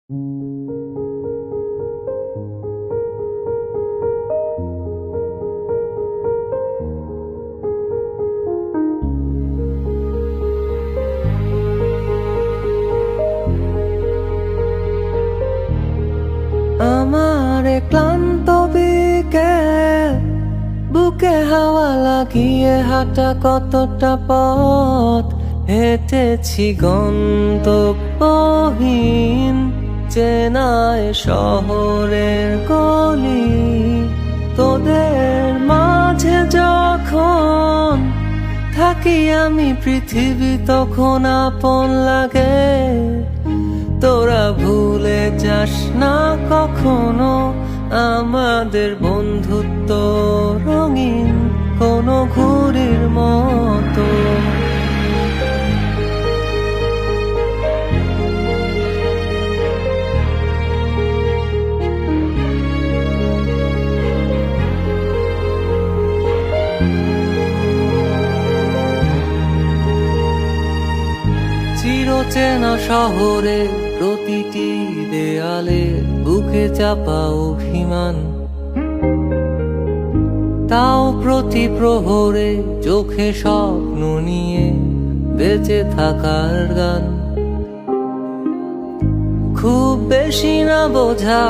আমার ক্লান্ত বিকেল, বুকে হাওয়া লাগিয়ে হাঁটা কতটা পথ হেঁটেছি গন্তব্যহীন চেনায় শহরের গলি। তোদের মাঝে যখন থাকি আমি, পৃথিবী তখন আপন লাগে। তোরা ভুলে যাস না কখনো আমাদের বন্ধুত্ব রঙিন কোনো ঘুড়ির মতো। চিরচেনা শহরে প্রতিটি দেয়ালে বুকে চাপা অভিমান, তাও প্রতি প্রহরে চোখে স্বপ্ন নিয়ে বেঁচে থাকার গান। খুব বেশি না বোঝা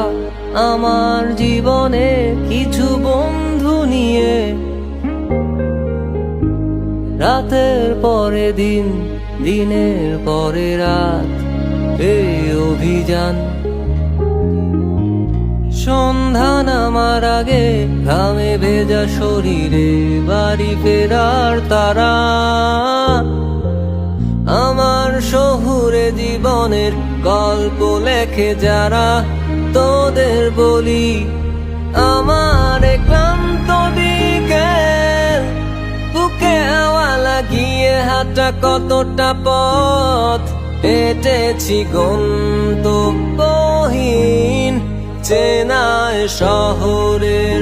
আমার জীবনে কিছু বন্ধু নিয়ে, রাতের পরে দিন, দিনের পরে রাত, এই অভিযান। সন্ধ্যা নামার আগে ঘামে ভেজা শরীরে বাড়ি ফেরার তারা। আমার শহুরে জীবনের গল্প লেখে যারা, তোদের বলি আমার ক্লান্ত বিকেল, বুকে হাওয়া লাগিয়ে হাঁটা কতটা পথ হেঁটেছি গন্তব্যহীন চেনায় শহরের